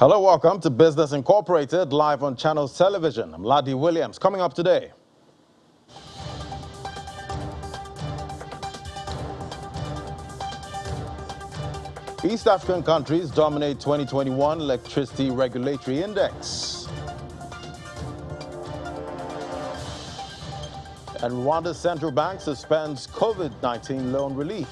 Hello, welcome to Business Incorporated, live on Channels Television. I'm Ladi Williams. Coming up today, East African countries dominate 2021 Electricity Regulatory Index. And Rwanda's central bank suspends COVID-19 loan relief.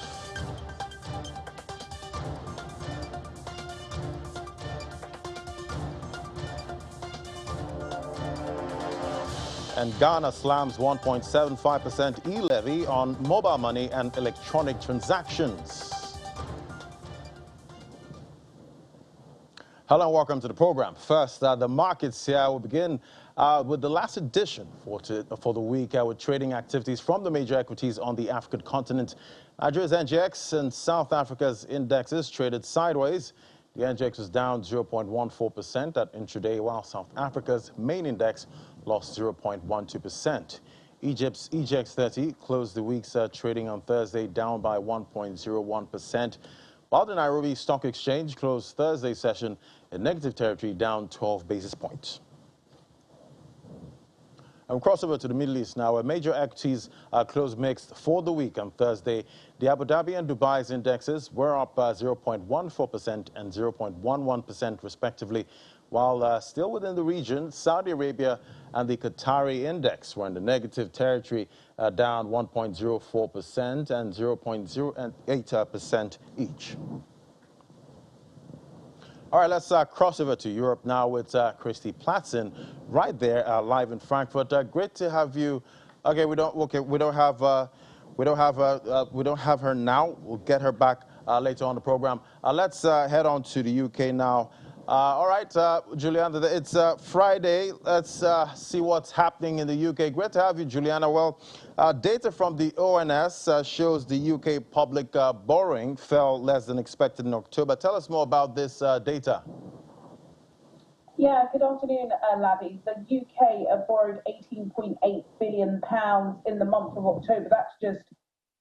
And Ghana slams 1.75% e-levy on mobile money and electronic transactions. Hello and welcome to the program. First, the markets here will begin with the last edition for the week with trading activities from the major equities on the African continent. Nigeria's NGX and South Africa's indexes traded sideways. The NGX was down 0.14% at intraday, while South Africa's main index lost 0.12%. Egypt's EGX 30 closed the week's trading on Thursday down by 1.01%, while the Nairobi Stock Exchange closed Thursday's session in negative territory, down 12 basis points. And cross over to the Middle East now, where major equities closed mixed for the week on Thursday. The Abu Dhabi and Dubai's indexes were up 0.14% and 0.11% respectively, while still within the region, Saudi Arabia and the Qatari index were in the negative territory, down 1.04% and 0.08% each. All right, let's cross over to Europe now with Christy Platzen right there, live in Frankfurt. Great to have you. Okay, we don't have her now. We'll get her back later on the program. Let's head on to the UK now. All right, Juliana, it's Friday. Let's see what's happening in the UK. Great to have you, Juliana. Well, data from the ONS shows the UK public borrowing fell less than expected in October. Tell us more about this data. Yeah, good afternoon, Lavi. The UK borrowed £18.8 billion in the month of October. That's just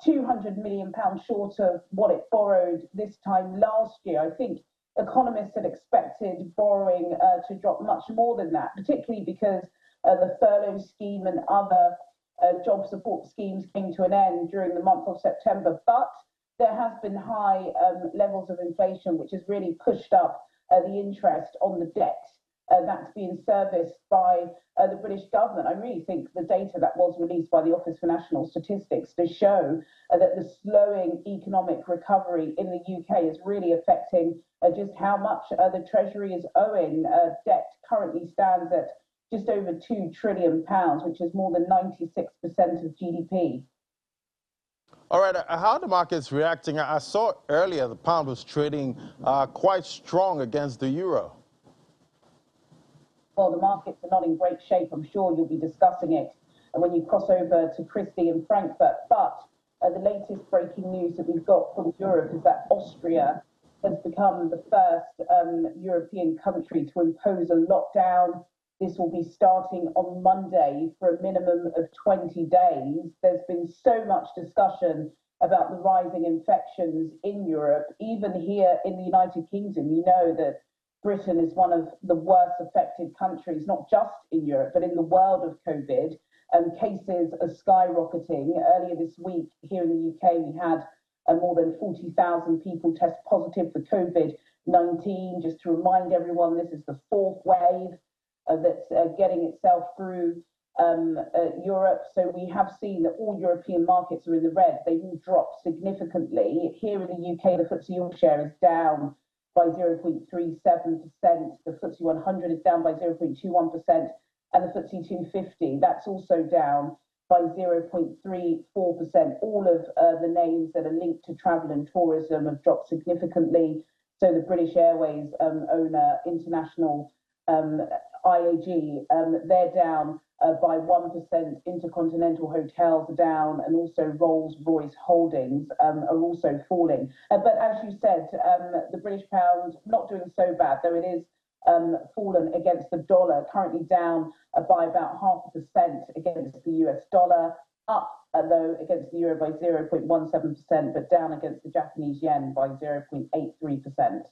£200 million short of what it borrowed this time last year. I think economists had expected borrowing to drop much more than that, particularly because the furlough scheme and other job support schemes came to an end during the month of September. But there has been high levels of inflation, which has really pushed up the interest on the debt that's being serviced by the British government. I really think the data that was released by the Office for National Statistics to show that the slowing economic recovery in the UK is really affecting just how much the Treasury is owing. Debt currently stands at just over £2 trillion, which is more than 96% of GDP. All right, how are the markets reacting? I saw earlier the pound was trading quite strong against the euro. Well, the markets are not in great shape. I'm sure you'll be discussing it when you cross over to Christie in Frankfurt. But the latest breaking news that we've got from Europe is that Austria has become the first European country to impose a lockdown. This will be starting on Monday for a minimum of 20 days. There's been so much discussion about the rising infections in Europe. Even here in the United Kingdom, you know that Britain is one of the worst affected countries, not just in Europe, but in the world of COVID. Cases are skyrocketing. Earlier this week, here in the UK, we had more than 40,000 people test positive for COVID-19. Just to remind everyone, this is the fourth wave that's getting itself through Europe. So we have seen that all European markets are in the red. They've all dropped significantly. Here in the UK, the FTSE All-Share is down by 0.37%. The FTSE 100 is down by 0.21%. And the FTSE 250, that's also down by 0.34%. All of the names that are linked to travel and tourism have dropped significantly. So the British Airways owner, International IAG, they're down by 1%. Intercontinental hotels are down, and also Rolls-Royce Holdings are also falling. But as you said, the British pound not doing so bad, though it is fallen against the dollar, currently down by about 0.5% against the US dollar, up though against the euro by 0.17%, but down against the Japanese yen by 0.83%.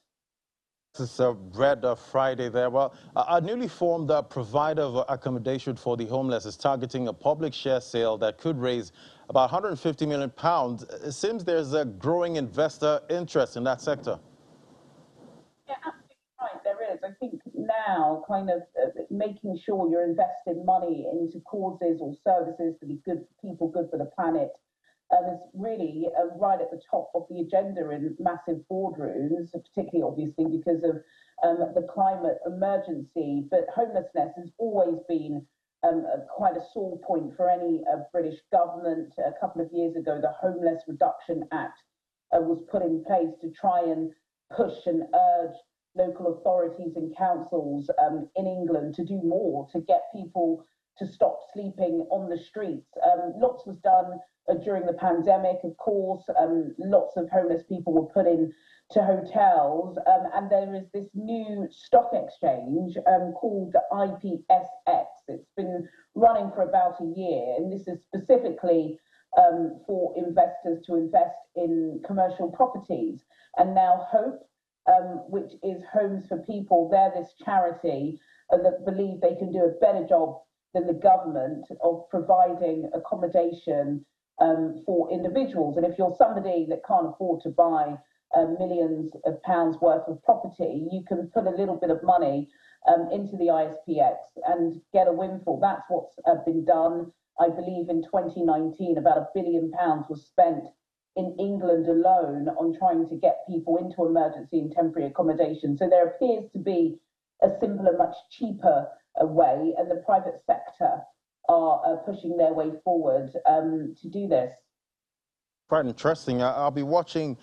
It's a Red Friday there. Well, a newly formed provider of accommodation for the homeless is targeting a public share sale that could raise about £150 million. It seems there's a growing investor interest in that sector. Yeah, absolutely right. There is. I think now, kind of making sure you're investing money into causes or services to be good for people, good for the planet, is really right at the top of the agenda in massive boardrooms, particularly obviously because of the climate emergency. But homelessness has always been quite a sore point for any British government. A couple of years ago, the Homeless Reduction Act was put in place to try and push and urge local authorities and councils in England to do more to get people to stop sleeping on the streets. Lots was done during the pandemic, of course. Lots of homeless people were put in to hotels, and there is this new stock exchange called the IPSX. It's been running for about a year, and this is specifically for investors to invest in commercial properties. And now Hope, which is Homes for People, they're this charity that believe they can do a better job than the government of providing accommodation for individuals. And if you're somebody that can't afford to buy millions of pounds worth of property, you can put a little bit of money into the ISPX and get a windfall. That's what's been done. I believe in 2019, about £1 billion was spent in England alone on trying to get people into emergency and temporary accommodation. So there appears to be a simpler, much cheaper way, and the private sector are pushing their way forward to do this. Quite interesting. I'll be watching,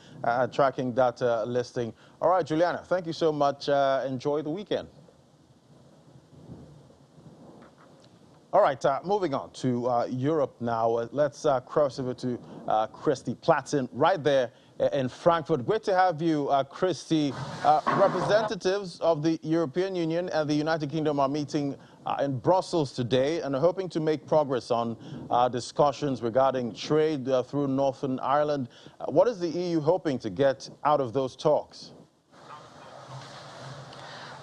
tracking that listing. All right, Juliana, thank you so much. Enjoy the weekend. All right, moving on to Europe now. Let's cross over to Christy Platten right there in Frankfurt. Great to have you, Christy. Representatives of the European Union and the United Kingdom are meeting in Brussels today and are hoping to make progress on discussions regarding trade through Northern Ireland. What is the EU hoping to get out of those talks?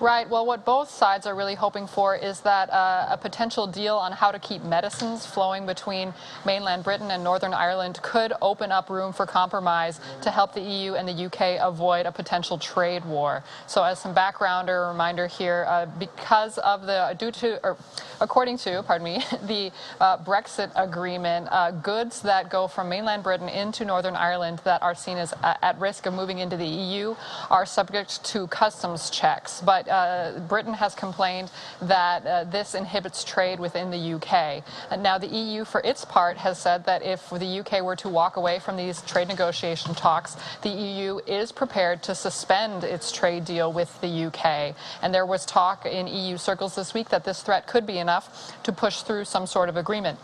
Right. Well, what both sides are really hoping for is that a potential deal on how to keep medicines flowing between mainland Britain and Northern Ireland could open up room for compromise to help the EU and the UK avoid a potential trade war. So as some background or reminder here, because of according to the Brexit agreement, goods that go from mainland Britain into Northern Ireland that are seen as at risk of moving into the EU are subject to customs checks. But Britain has complained that this inhibits trade within the UK. And now the EU, for its part, has said that if the UK were to walk away from these trade negotiation talks, the EU is prepared to suspend its trade deal with the UK. And there was talk in EU circles this week that this threat could be enough to push through some sort of agreement.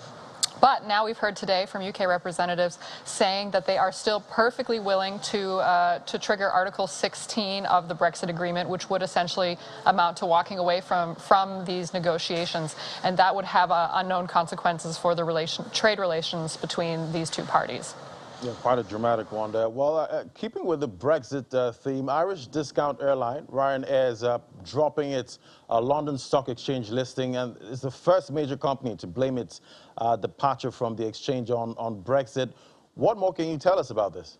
But now we've heard today from UK representatives saying that they are still perfectly willing to trigger Article 16 of the Brexit agreement, which would essentially amount to walking away from these negotiations. And that would have unknown consequences for the trade relations between these two parties. Yeah, quite a dramatic one there. Well, keeping with the Brexit theme, Irish discount airline Ryanair is dropping its London Stock Exchange listing and is the first major company to blame its departure from the exchange on Brexit. What more can you tell us about this?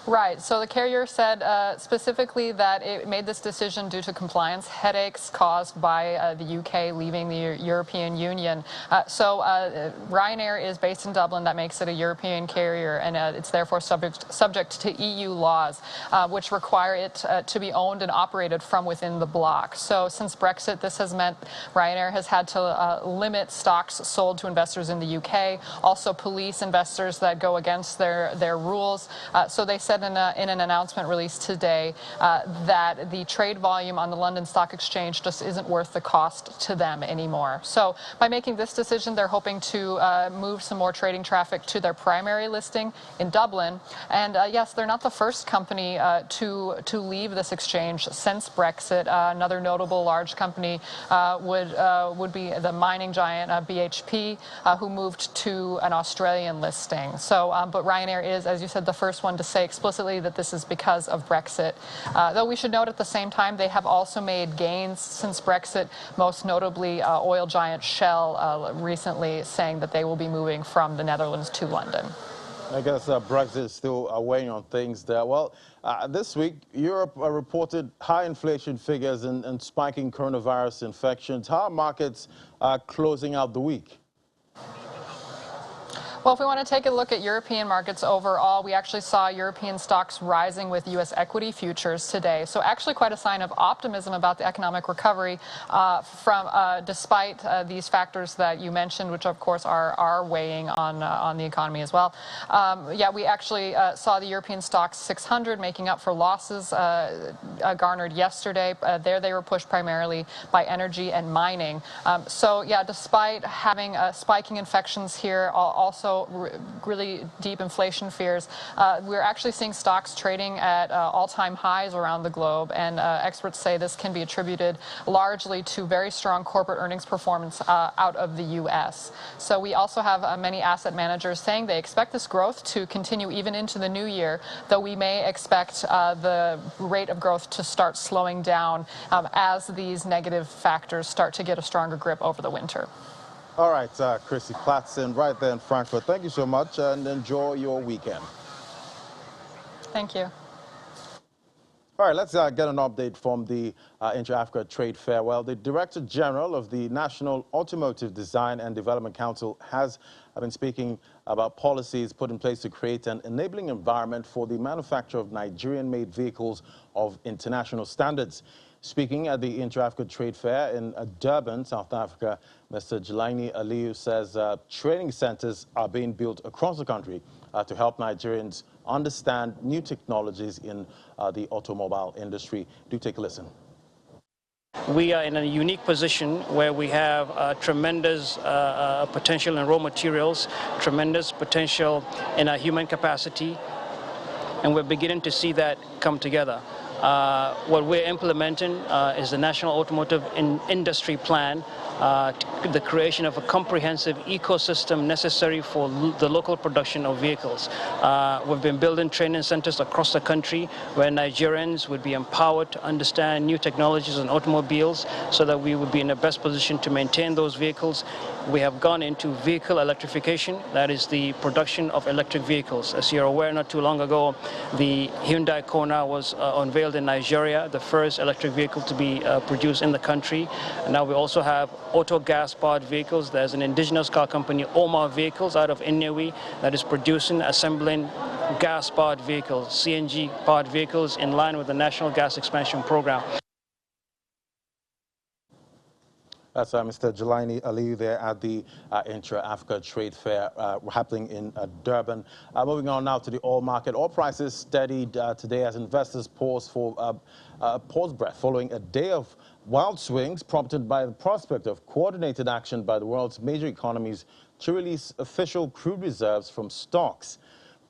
Right. So the carrier said specifically that it made this decision due to compliance headaches caused by the UK leaving the European Union. Ryanair is based in Dublin. That makes it a European carrier, and it's therefore subject to EU laws, which require it to be owned and operated from within the bloc. So since Brexit, this has meant Ryanair has had to limit stocks sold to investors in the UK, also police investors that go against their rules. So they said in an announcement released today that the trade volume on the London Stock Exchange just isn't worth the cost to them anymore. So by making this decision, they're hoping to move some more trading traffic to their primary listing in Dublin. And yes, they're not the first company to leave this exchange since Brexit. Another notable large company would be the mining giant BHP, who moved to an Australian listing. So, but Ryanair is, as you said, the first one to say explicitly explicitly that this is because of Brexit. Though we should note at the same time, they have also made gains since Brexit, most notably oil giant Shell recently saying that they will be moving from the Netherlands to London. I guess Brexit is still weighing on things there. Well, this week, Europe reported high inflation figures and spiking coronavirus infections. How are markets closing out the week? Well, if we want to take a look at European markets overall, we actually saw European stocks rising with U.S. equity futures today. So actually quite a sign of optimism about the economic recovery despite these factors that you mentioned, which of course are weighing on the economy as well. Yeah, we actually saw the European stocks 600 making up for losses garnered yesterday. There they were pushed primarily by energy and mining. So yeah, despite having spiking infections here, also really deep inflation fears, we're actually seeing stocks trading at all-time highs around the globe, and experts say this can be attributed largely to very strong corporate earnings performance out of the U.S. So we also have many asset managers saying they expect this growth to continue even into the new year, though we may expect the rate of growth to start slowing down as these negative factors start to get a stronger grip over the winter. All right, Chrissy Platson, right there in Frankfurt. Thank you so much, and enjoy your weekend. Thank you. All right, let's get an update from the Inter-Africa Trade Fair. Well, the Director General of the National Automotive Design and Development Council has been speaking about policies put in place to create an enabling environment for the manufacture of Nigerian-made vehicles of international standards. Speaking at the Inter-Africa Trade Fair in Durban, South Africa, Mr. Jelani Aliyu says training centers are being built across the country to help Nigerians understand new technologies in the automobile industry. Do take a listen. We are in a unique position where we have tremendous potential in raw materials, tremendous potential in our human capacity, and we're beginning to see that come together. What we're implementing is the National Automotive Industry Plan, the creation of a comprehensive ecosystem necessary for the local production of vehicles. We've been building training centers across the country where Nigerians would be empowered to understand new technologies in automobiles so that we would be in the best position to maintain those vehicles. We have gone into vehicle electrification, that is the production of electric vehicles. As you're aware, not too long ago, the Hyundai Kona was unveiled in Nigeria, the first electric vehicle to be produced in the country. And now we also have auto gas-powered vehicles. There's an indigenous car company, Omar Vehicles, out of Inewi, that is producing, assembling gas-powered vehicles, CNG-powered vehicles in line with the National Gas Expansion Program. That's Mr. Jelani Aliyu there at the Inter-Africa Trade Fair happening in Durban. Moving on now to the oil market. Oil prices steadied today as investors pause breath following a day of wild swings prompted by the prospect of coordinated action by the world's major economies to release official crude reserves from stocks.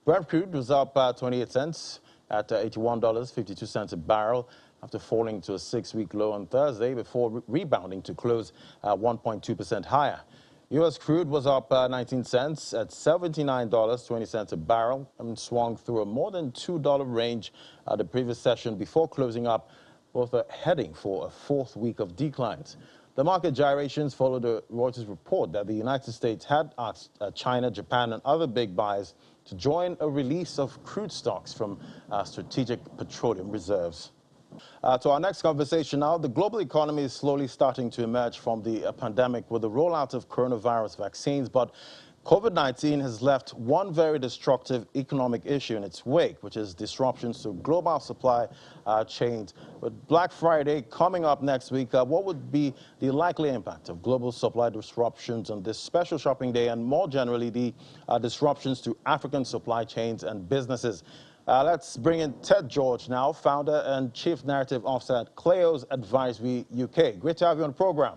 Brent crude was up 28 cents at $81.52 a barrel, after falling to a 6-week low on Thursday before rebounding to close 1.2% higher. U.S. crude was up 19 cents at $79.20 a barrel and swung through a more than $2 range the previous session before closing up both heading for a fourth week of declines. The market gyrations followed a Reuters report that the United States had asked China, Japan, and other big buyers to join a release of crude stocks from strategic petroleum reserves. To our next conversation now, the global economy is slowly starting to emerge from the pandemic with the rollout of coronavirus vaccines, but COVID-19 has left one very destructive economic issue in its wake, which is disruptions to global supply chains. With Black Friday coming up next week, what would be the likely impact of global supply disruptions on this special shopping day and more generally the disruptions to African supply chains and businesses? Let's bring in Ted George now, founder and chief narrative officer at Cleo's Advisory UK. Great to have you on the program.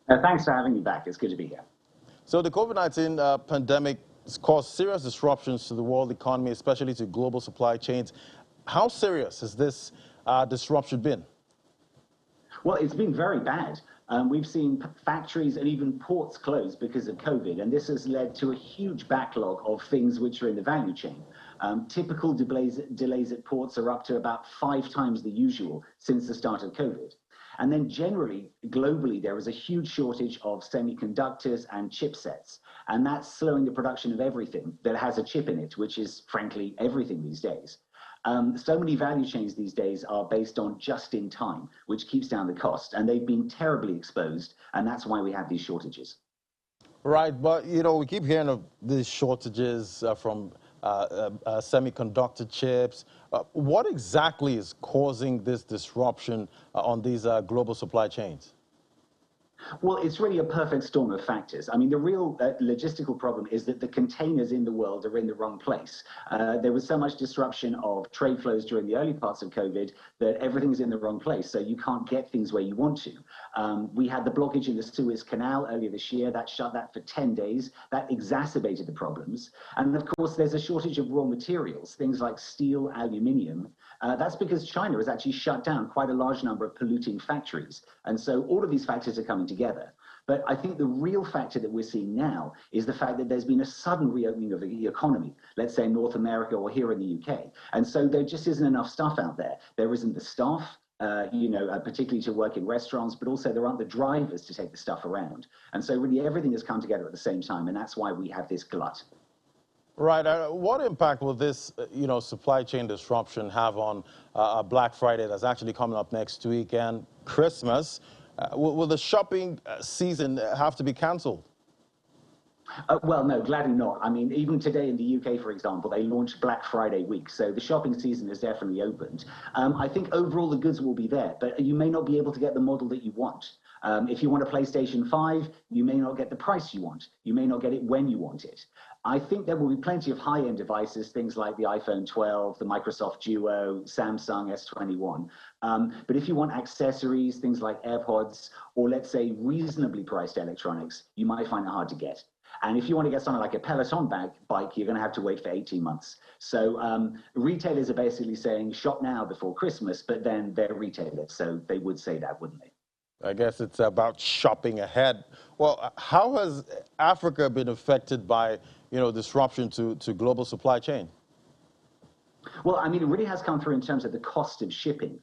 Thanks for having me back. It's good to be here. So the COVID-19 pandemic has caused serious disruptions to the world economy, especially to global supply chains. How serious has this disruption been? Well, it's been very bad. We've seen factories and even ports close because of COVID, and this has led to a huge backlog of things which are in the value chain. Typical delays at ports are up to about 5 times the usual since the start of COVID. And then generally, globally, there is a huge shortage of semiconductors and chipsets. And that's slowing the production of everything that has a chip in it, which is, frankly, everything these days. So many value chains these days are based on just in time, which keeps down the cost. And they've been terribly exposed. And that's why we have these shortages. Right, but we keep hearing of these shortages from semiconductor chips. What exactly is causing this disruption on these global supply chains? Well, it's really a perfect storm of factors. I mean, the real logistical problem is that the containers in the world are in the wrong place. There was so much disruption of trade flows during the early parts of COVID that everything's in the wrong place. So you can't get things where you want to. We had the blockage in the Suez Canal earlier this year. That shut that for 10 days. That exacerbated the problems. And of course, there's a shortage of raw materials, things like steel, aluminium. That's because China has actually shut down quite a large number of polluting factories. And so all of these factors are coming together. But I think the real factor that we're seeing now is the fact that there's been a sudden reopening of the economy, let's say in North America or here in the UK. And so there just isn't enough stuff out there. There isn't the staff, particularly to work in restaurants, but also there aren't the drivers to take the stuff around. And so really everything has come together at the same time. And that's why we have this glut. Right. What impact will this, supply chain disruption have on Black Friday that's actually coming up next week and Christmas? Will the shopping season have to be cancelled? Well, no, gladly not. I mean, even today in the UK, for example, they launched Black Friday week. So the shopping season is definitely opened. I think overall the goods will be there, but you may not be able to get the model that you want. If you want a PlayStation 5, you may not get the price you want. You may not get it when you want it. I think there will be plenty of high-end devices, things like the iPhone 12, the Microsoft Duo, Samsung S21. But if you want accessories, things like AirPods, or let's say reasonably priced electronics, you might find it hard to get. And if you want to get something like a Peloton bike, you're going to have to wait for 18 months. So retailers are basically saying shop now before Christmas, but then they're retailers, so they would say that, wouldn't they? I guess it's about shopping ahead. Well, how has Africa been affected by, disruption to global supply chain? Well, I mean, it really has come through in terms of the cost of shipping.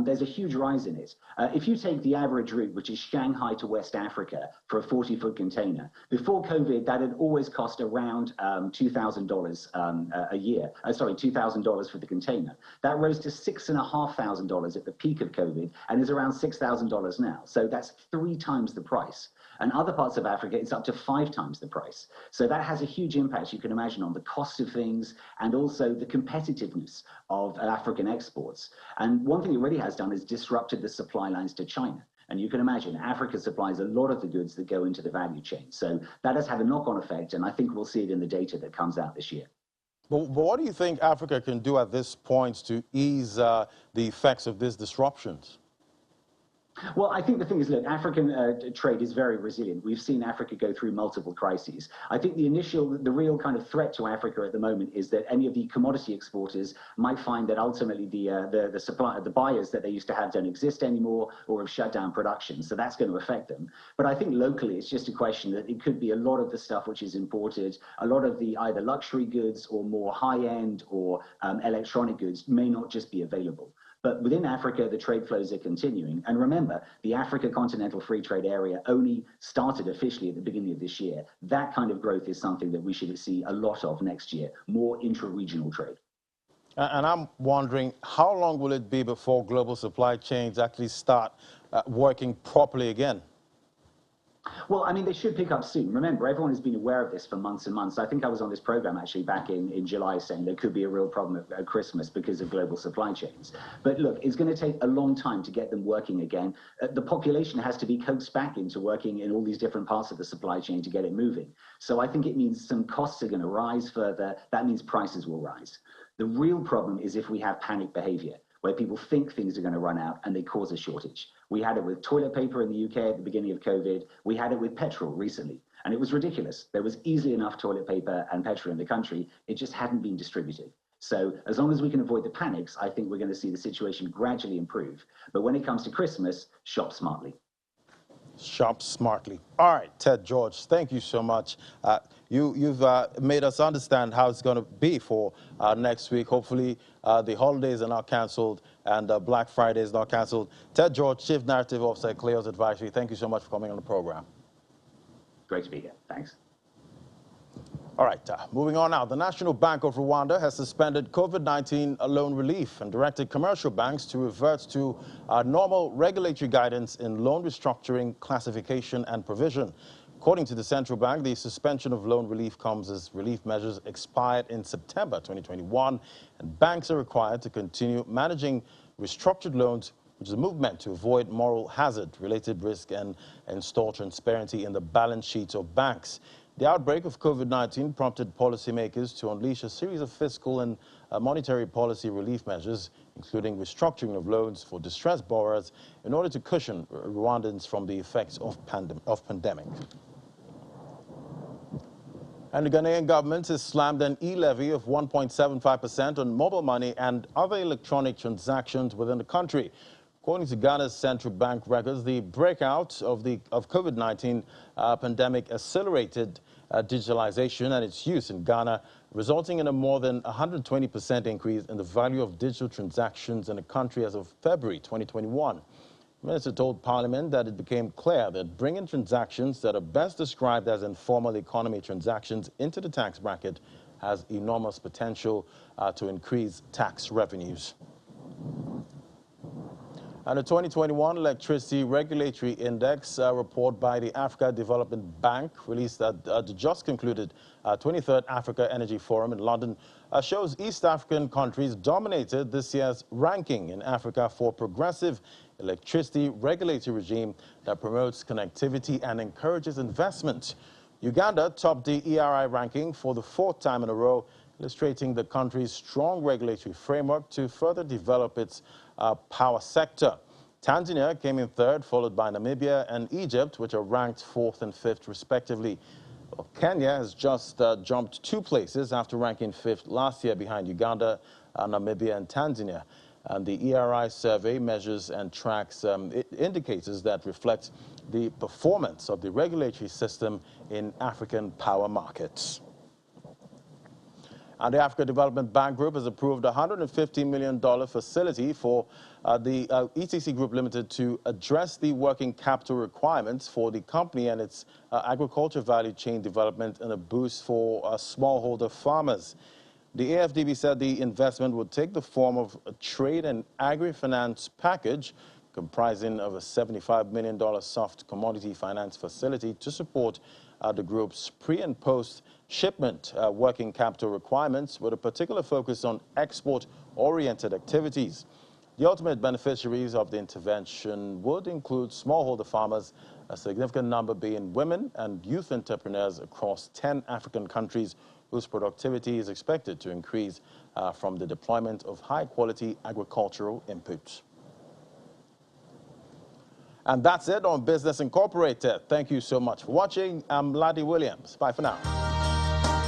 There's a huge rise in it. If you take the average route, which is Shanghai to West Africa for a 40-foot container, before COVID, that had always cost around $2,000 a year. $2,000 for the container. That rose to $6,500 at the peak of COVID and is around $6,000 now. So that's 3 times the price. And other parts of Africa, it's up to 5 times the price. So that has a huge impact, you can imagine, on the cost of things and also the competitiveness of African exports. And one thing it really has done is disrupted the supply lines to China. And you can imagine Africa supplies a lot of the goods that go into the value chain. So that has had a knock-on effect, and I think we'll see it in the data that comes out this year. But what do you think Africa can do at this point to ease the effects of these disruptions? Well, I think the thing is, look, African trade is very resilient. We've seen Africa go through multiple crises. I think the real kind of threat to Africa at the moment is that any of the commodity exporters might find that ultimately the buyers that they used to have don't exist anymore or have shut down production. So that's going to affect them. But I think locally, it's just a question that it could be a lot of the stuff which is imported, a lot of the either luxury goods or more high-end or electronic goods may not just be available. But within Africa, the trade flows are continuing. And remember, the Africa Continental Free Trade Area only started officially at the beginning of this year. That kind of growth is something that we should see a lot of next year, more intra-regional trade. And I'm wondering, how long will it be before global supply chains actually start working properly again? Well, I mean, they should pick up soon. Remember, everyone has been aware of this for months and months. I think I was on this program actually back in July saying there could be a real problem at Christmas because of global supply chains. But look, it's going to take a long time to get them working again. The population has to be coaxed back into working in all these different parts of the supply chain to get it moving. So I think it means some costs are going to rise further. That means prices will rise. The real problem is if we have panic behavior, where people think things are going to run out and they cause a shortage. We had it with toilet paper in the UK at the beginning of COVID. We had it with petrol recently, and it was ridiculous. There was easily enough toilet paper and petrol in the country. It just hadn't been distributed. So as long as we can avoid the panics, I think we're going to see the situation gradually improve. But when it comes to Christmas, shop smartly. Shop smartly. All right, Ted George, thank you so much. You've made us understand how it's going to be for next week. Hopefully, the holidays are not canceled and Black Friday is not canceled. Ted George, Chief Narrative Officer at Cleo's Advisory, thank you so much for coming on the program. Great to be here. Thanks. All right, moving on now. The National Bank of Rwanda has suspended COVID-19 loan relief and directed commercial banks to revert to normal regulatory guidance in loan restructuring, classification and provision. According to the central bank, the suspension of loan relief comes as relief measures expired in September 2021, and banks are required to continue managing restructured loans, which is a movement to avoid moral hazard-related risk and install transparency in the balance sheets of banks. The outbreak of COVID-19 prompted policymakers to unleash a series of fiscal and monetary policy relief measures, including restructuring of loans for distressed borrowers in order to cushion Rwandans from the effects of pandemic. And the Ghanaian government has slammed an e-levy of 1.75% on mobile money and other electronic transactions within the country. According to Ghana's central bank records, the breakout of COVID-19 pandemic accelerated digitalization and its use in Ghana, resulting in a more than 120% increase in the value of digital transactions in the country as of February 2021. The minister told Parliament that it became clear that bringing transactions that are best described as informal economy transactions into the tax bracket has enormous potential to increase tax revenues. And the 2021 Electricity Regulatory Index report by the Africa Development Bank, released at the just concluded 23rd Africa Energy Forum in London, shows East African countries dominated this year's ranking in Africa for progressive electricity regulatory regime that promotes connectivity and encourages investment. Uganda topped the ERI ranking for the fourth time in a row, illustrating the country's strong regulatory framework to further develop its power sector. Tanzania came in third, followed by Namibia and Egypt, which are ranked fourth and fifth, respectively. Kenya has just jumped 2 places after ranking fifth last year behind Uganda, Namibia and Tanzania. And the ERI survey measures and tracks indicators that reflect the performance of the regulatory system in African power markets. And the Africa Development Bank Group has approved a $150 million facility for the ETC Group Limited to address the working capital requirements for the company and its agriculture value chain development and a boost for smallholder farmers. The AFDB said the investment would take the form of a trade and agri-finance package comprising of a $75 million soft commodity finance facility to support the group's pre- and post-shipment working capital requirements with a particular focus on export-oriented activities. The ultimate beneficiaries of the intervention would include smallholder farmers, a significant number being women and youth entrepreneurs across 10 African countries whose productivity is expected to increase from the deployment of high-quality agricultural inputs. And that's it on Business Incorporated. Thank you so much for watching. I'm Ladi Williams. Bye for now.